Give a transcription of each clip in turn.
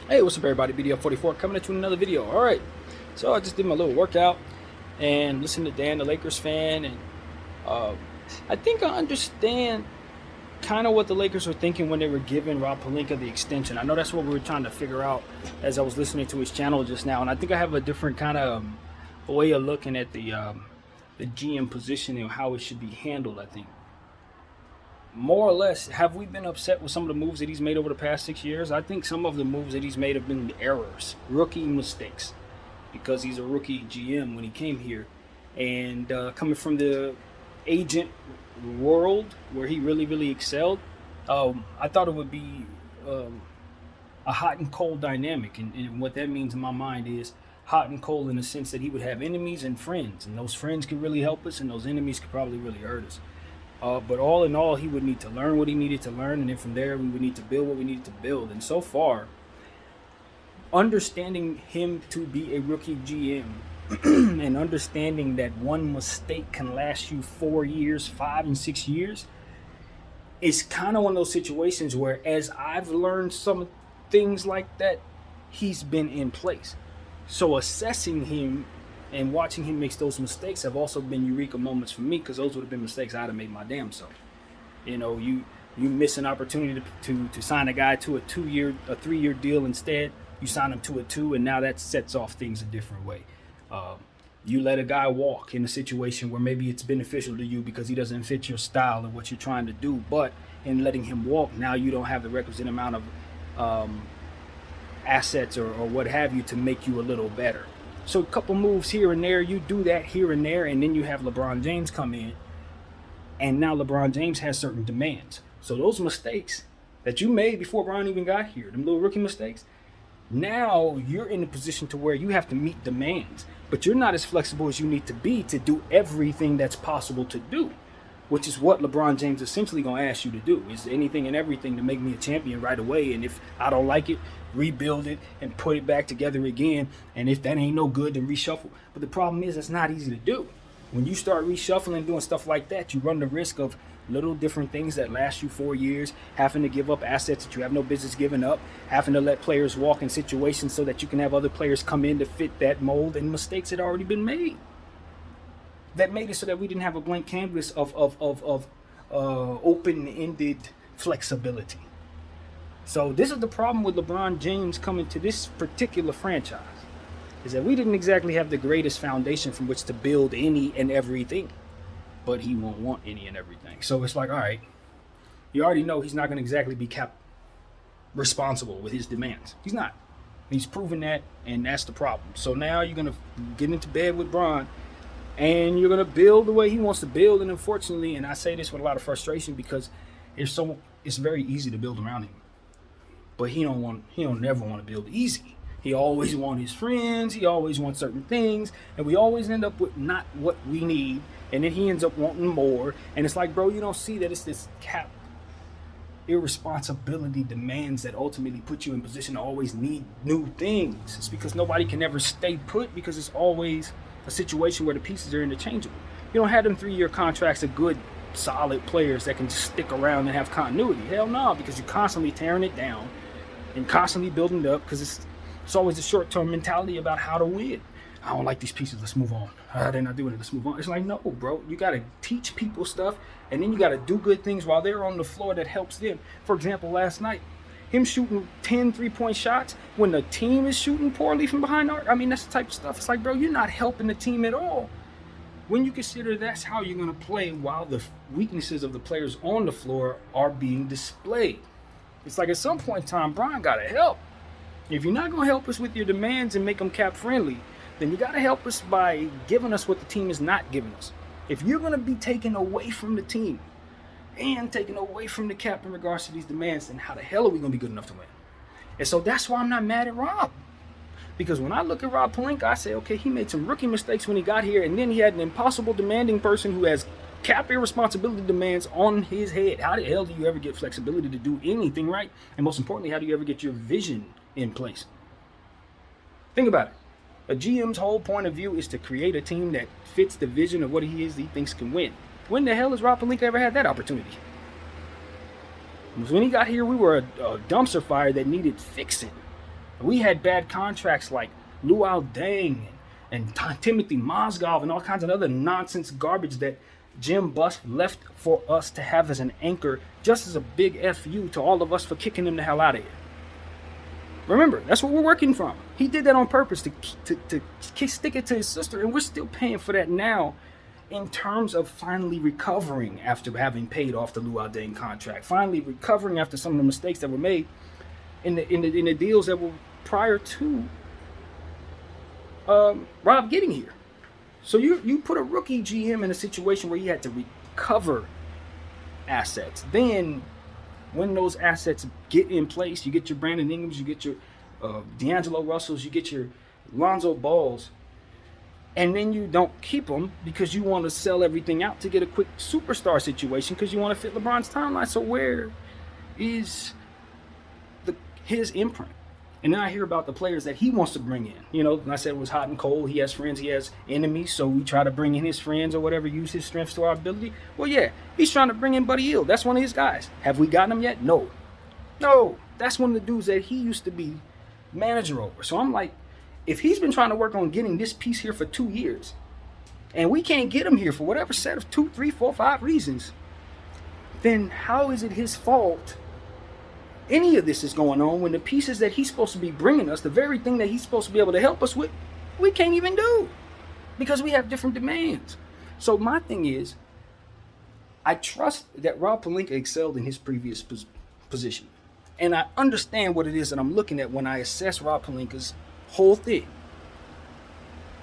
Hey, what's up, everybody? BDF44 coming at you with another video. All right, so I just did my little workout and listened to Dan, the Lakers fan, and uh, I think I understand kind of what the Lakers were thinking when they were giving Rob Pelinka the extension. I know that's what we were trying to figure out as I was listening to his channel just now, and I think I have a different kind of way of looking at the GM position and how it should be handled. I think more or less, have we been upset with some of the moves that he's made over the past 6 years? I think some of the moves that he's made have been errors, rookie mistakes, because he's a rookie GM when he came here. And coming from the agent world where he really, really excelled, I thought it would be a hot and cold dynamic. And what that means in my mind is hot and cold in the sense that he would have enemies and friends. And those friends could really help us, and those enemies could probably really hurt us. But all in all, he would need to learn what he needed to learn, and then from there, we would need to build what we needed to build. And so far, understanding him to be a rookie GM and understanding that one mistake can last you 4 years, 5 and 6 years, is kind of one of those situations where, as I've learned some things like that, he's been in place. So assessing him and watching him make those mistakes have also been eureka moments for me, because those would have been mistakes I'd have made my damn self. You know, you miss an opportunity to sign a guy to a 3-year deal instead. You sign him to a 2, and now that sets off things a different way. You let a guy walk in a situation where maybe it's beneficial to you because he doesn't fit your style and what you're trying to do, but in letting him walk, now you don't have the requisite amount of assets or what have you to make you a little better. So a couple moves here and there, you do that here and there, and then you have LeBron James come in, and now LeBron James has certain demands. So those mistakes that you made before Bron even got here, them little rookie mistakes, now you're in a position to where you have to meet demands, but you're not as flexible as you need to be to do everything that's possible to do, which is what LeBron James essentially going to ask you to do, is anything and everything to make me a champion right away. And if I don't like it, rebuild it and put it back together again. And if that ain't no good, then reshuffle. But the problem is, it's not easy to do. When you start reshuffling, doing stuff like that, you run the risk of little different things that last you 4 years, having to give up assets that you have no business giving up, having to let players walk in situations so that you can have other players come in to fit that mold, and mistakes had already been made. That made it so that we didn't have a blank canvas of open-ended flexibility. So this is the problem with LeBron James coming to this particular franchise, is that we didn't exactly have the greatest foundation from which to build any and everything, but he won't want any and everything. So it's like, all right, you already know he's not going to exactly be kept responsible with his demands. He's not. He's proven that, and that's the problem. So now you're going to get into bed with Bron, and you're going to build the way he wants to build. And unfortunately, and I say this with a lot of frustration, because it's very easy to build around him, but he don't never want to build easy. He always wants his friends. He always wants certain things, and we always end up with not what we need, and then he ends up wanting more. And it's like, bro, you don't see that it's this cap irresponsibility demands that ultimately put you in position to always need new things. It's because nobody can ever stay put, because it's always a situation where the pieces are interchangeable. You don't have them 3-year contracts of good, solid players that can just stick around and have continuity. Hell no, because you're constantly tearing it down and constantly building it up, because it's always a short-term mentality about how to win. I don't like these pieces, let's move on. They're not doing it, let's move on. It's like, no, bro, you got to teach people stuff, and then you got to do good things while they're on the floor that helps them. For example, last night, him shooting 10 three-point shots when the team is shooting poorly from behind arc. I mean, that's the type of stuff. It's like, bro, you're not helping the team at all. When you consider that's how you're going to play while the weaknesses of the players on the floor are being displayed. It's like, at some point in time, Brian got to help. If you're not going to help us with your demands and make them cap friendly, then you got to help us by giving us what the team is not giving us. If you're going to be taken away from the team and taken away from the cap in regards to these demands, then how the hell are we going to be good enough to win? And so that's why I'm not mad at Rob. Because when I look at Rob Pelinka, I say, okay, he made some rookie mistakes when he got here, and then he had an impossible demanding person who has cap irresponsibility demands on his head. How the hell do you ever get flexibility to do anything right? And most importantly, how do you ever get your vision in place? Think about it. A GM's whole point of view is to create a team that fits the vision of what he thinks can win. When the hell has Rob Pelinka ever had that opportunity? When he got here, we were a dumpster fire that needed fixing. We had bad contracts like Luol Deng and Timothy Mozgov and all kinds of other nonsense garbage that Jim Buss left for us to have as an anchor, just as a big FU to all of us for kicking him the hell out of here. Remember, that's what we're working from. He did that on purpose to stick it to his sister, and we're still paying for that now in terms of finally recovering after having paid off the Luol Deng contract, finally recovering after some of the mistakes that were made in the deals that were prior to Rob getting here. So you put a rookie GM in a situation where he had to recover assets. Then when those assets get in place, you get your Brandon Ingrams, you get your D'Angelo Russells, you get your Lonzo Balls, and then you don't keep them because you want to sell everything out to get a quick superstar situation because you want to fit LeBron's timeline. So where is his imprint? And then I hear about the players that he wants to bring in. You know, and I said it was hot and cold. He has friends, he has enemies, so we try to bring in his friends or whatever, use his strengths to our ability. Well, yeah, he's trying to bring in Buddy Hield. That's one of his guys. Have we gotten him yet? No. That's one of the dudes that he used to be manager over. So I'm like, if he's been trying to work on getting this piece here for 2 years, and we can't get him here for whatever set of 2, 3, 4, 5 reasons, then how is it his fault any of this is going on when the pieces that he's supposed to be bringing us, the very thing that he's supposed to be able to help us with, we can't even do because we have different demands. So my thing is, I trust that Rob Pelinka excelled in his previous position. And I understand what it is that I'm looking at when I assess Rob Pelinka's whole thing.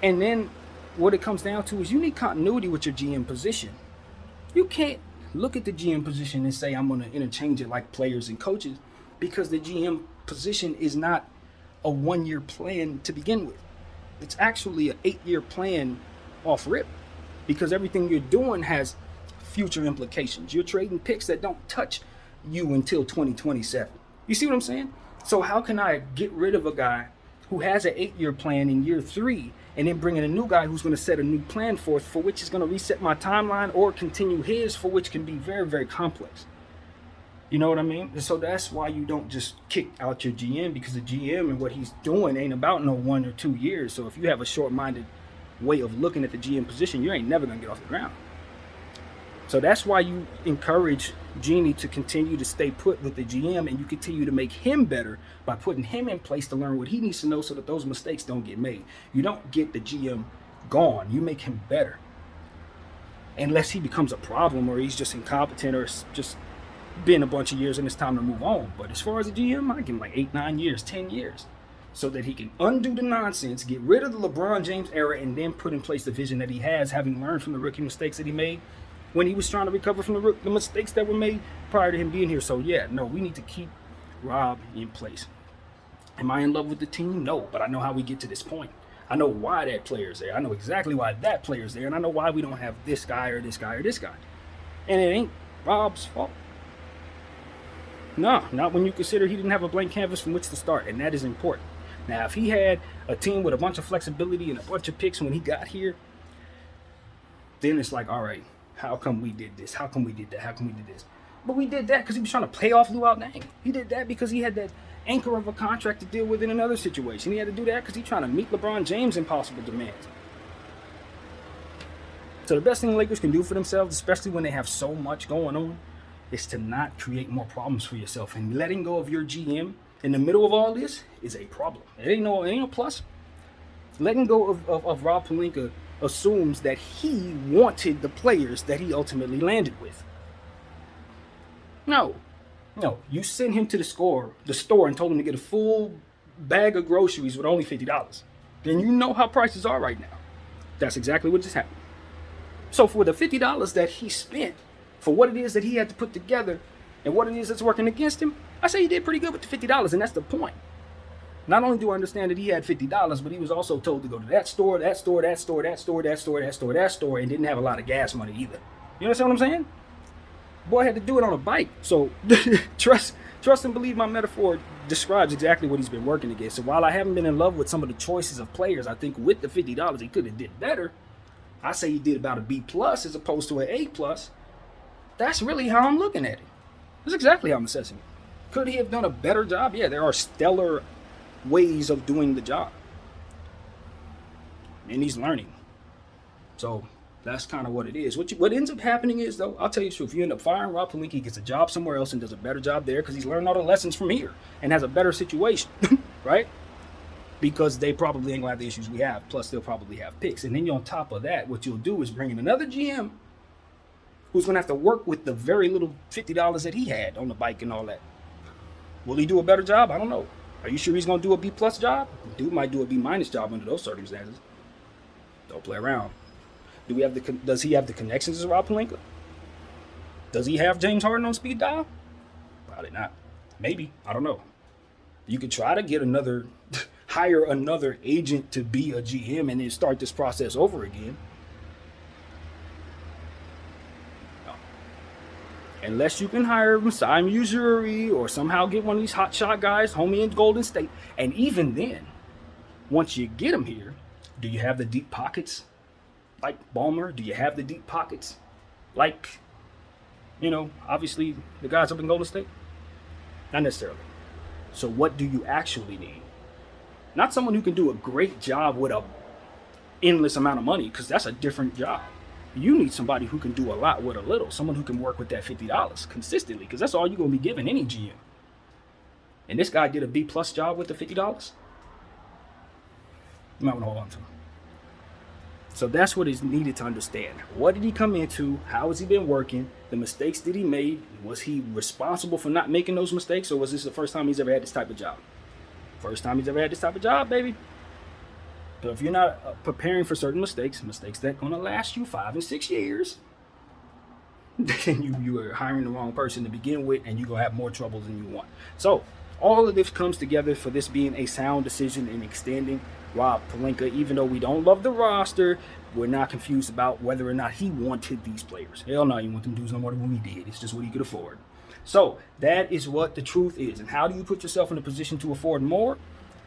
And then what it comes down to is you need continuity with your GM position. You can't look at the GM position and say I'm going to interchange it like players and coaches, because the GM position is not a 1-year plan to begin with. It's actually an 8-year plan off rip, because everything you're doing has future implications. You're trading picks that don't touch you until 2027. You see what I'm saying? So how can I get rid of a guy who has an 8-year plan in year 3 and then bring in a new guy who's going to set a new plan forth for which is going to reset my timeline or continue his, for which can be very, very complex. You know what I mean? And so that's why you don't just kick out your GM, because the GM and what he's doing ain't about no 1 or 2 years. So if you have a short-minded way of looking at the GM position, you ain't never going to get off the ground. So that's why you encourage Jeannie to continue to stay put with the GM, and you continue to make him better by putting him in place to learn what he needs to know so that those mistakes don't get made. You don't get the GM gone. You make him better. Unless he becomes a problem or he's just incompetent or just been a bunch of years and it's time to move on. But as far as the GM, I give him like 8, 9 years, 10 years so that he can undo the nonsense, get rid of the LeBron James era, and then put in place the vision that he has, having learned from the rookie mistakes that he made when he was trying to recover from the mistakes that were made prior to him being here. So yeah, no, we need to keep Rob in place. Am I in love with the team? No, but I know how we get to this point. I know why that player's there. I know exactly why that player's there, and I know why we don't have this guy or this guy or this guy. And it ain't Rob's fault. No, not when you consider he didn't have a blank canvas from which to start, and that is important. Now, if he had a team with a bunch of flexibility and a bunch of picks when he got here, then it's like, all right, how come we did this? How come we did that? How come we did this? But we did that because he was trying to pay off Luol Deng. He did that because he had that anchor of a contract to deal with in another situation. He had to do that because he's trying to meet LeBron James' impossible demands. So the best thing the Lakers can do for themselves, especially when they have so much going on, is to not create more problems for yourself. And letting go of your GM in the middle of all this is a problem. It ain't no plus. Letting go of Rob Pelinka assumes that he wanted the players that he ultimately landed with. No, you sent him to the store and told him to get a full bag of groceries with only $50. Then you know how prices are right now. That's exactly what just happened. So for the $50 that he spent, for what it is that he had to put together and what it is that's working against him, I say he did pretty good with the $50, and that's the point. Not only do I understand that he had $50, but he was also told to go to that store, that store, that store, that store, that store, that store, that store, and didn't have a lot of gas money either. You understand what I'm saying? Boy had to do it on a bike. So trust and believe my metaphor describes exactly what he's been working against. So while I haven't been in love with some of the choices of players, I think with the $50 he could have did better. I say he did about a B+ as opposed to an A+. That's really how I'm looking at it. That's exactly how I'm assessing it. Could he have done a better job? Yeah, there are stellar ways of doing the job. And he's learning. So that's kind of what it is. What ends up happening is, though, I'll tell you the truth. You end up firing Rob Pelinka, he gets a job somewhere else and does a better job there because he's learned all the lessons from here and has a better situation, right? Because they probably ain't going to have the issues we have. Plus, they'll probably have picks. And then on top of that, what you'll do is bring in another GM who's going to have to work with the very little $50 that he had on the bike and all that. Will he do a better job? I don't know. Are you sure he's going to do a B-plus job? Dude might do a B-minus job under those circumstances. Don't play around. Does he have the connections as Rob Pelinka? Does he have James Harden on speed dial? Probably not. Maybe. I don't know. You could try to get hire another agent to be a GM and then start this process over again. No. Unless you can hire Masai Ujiri or somehow get one of these hotshot guys, homie in Golden State. And even then, once you get them here, do you have the deep pockets like Ballmer? Do you have the deep pockets like, obviously the guys up in Golden State? Not necessarily. So what do you actually need? Not someone who can do a great job with a endless amount of money, because that's a different job. You need somebody who can do a lot with a little. Someone who can work with that $50 consistently, because that's all you're going to be giving any GM. And this guy did a B-plus job with the $50. You might want to hold on to him. So that's what is needed to understand. What did he come into? How has he been working? The mistakes that he made, was he responsible for not making those mistakes, or was this the first time he's ever had this type of job? First time he's ever had this type of job, baby. But if you're not preparing for certain mistakes that are going to last you 5 and 6 years, then you are hiring the wrong person to begin with, and you're going to have more trouble than you want. So all of this comes together for this being a sound decision in extending Rob Pelinka. Even though we don't love the roster, we're not confused about whether or not he wanted these players. Hell no, he want them dudes no more than we did. It's just what he could afford. So that is what the truth is. And how do you put yourself in a position to afford more?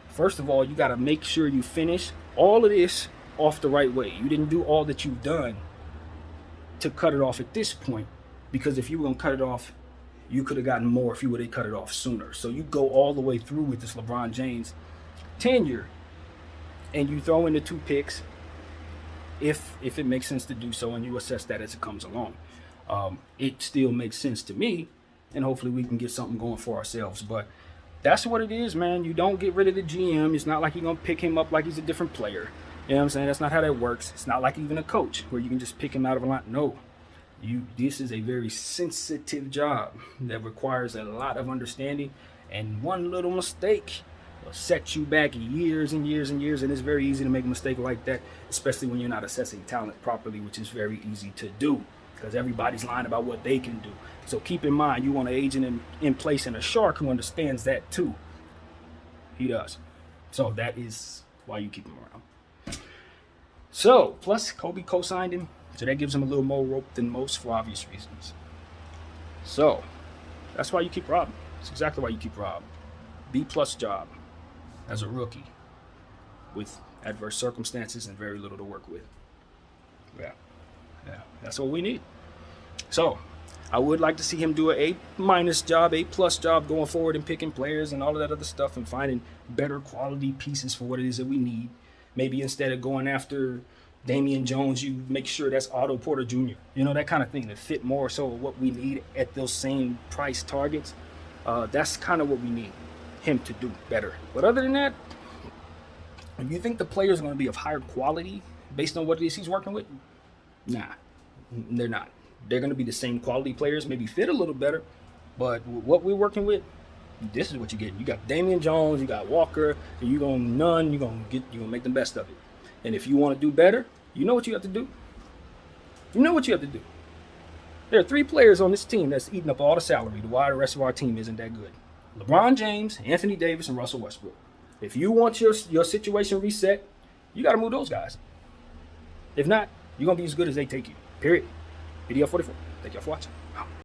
First of all, you got to make sure you finish all of this off the right way. You didn't do all that you've done to cut it off at this point, because if you were going to cut it off, you could have gotten more if you would have cut it off sooner. So you go all the way through with this LeBron James tenure, and you throw in the 2 picks if it makes sense to do so, and you assess that as it comes along. It still makes sense to me, and hopefully we can get something going for ourselves. But that's what it is, man. You don't get rid of the GM. It's not like you're going to pick him up like he's a different player. You know what I'm saying? That's not how that works. It's not like even a coach where you can just pick him out of a line. No. This is a very sensitive job that requires a lot of understanding, and one little mistake will set you back years and years and years, and it's very easy to make a mistake like that, especially when you're not assessing talent properly, which is very easy to do because everybody's lying about what they can do. So keep in mind, you want an agent in place and a shark who understands that too. He does. So that is why you keep him around. So, plus Kobe co-signed him, so that gives him a little more rope than most for obvious reasons. So, that's why you keep Rob. That's exactly why you keep Rob. B-plus job as a rookie with adverse circumstances and very little to work with. Yeah, that's what we need. So, I would like to see him do an A- job, A+ job going forward and picking players and all of that other stuff and finding better quality pieces for what it is that we need. Maybe instead of going after Damian Jones, you make sure that's Otto Porter Jr. You know, that kind of thing that fit more so what we need at those same price targets. That's kind of what we need him to do better. But other than that, if you think the players are going to be of higher quality based on what it is he's working with, nah, they're not. They're going to be the same quality players, maybe fit a little better, but what we're working with, this is what you're getting. You got Damian Jones, you got Walker, and you're going to make the best of it. And if you want to do better, you know what you have to do. You know what you have to do. There are 3 players on this team that's eating up all the salary, why the rest of our team isn't that good. LeBron James, Anthony Davis, and Russell Westbrook. If you want your situation reset, you got to move those guys. If not, you're going to be as good as they take you. Period. Video 44. Thank y'all for watching.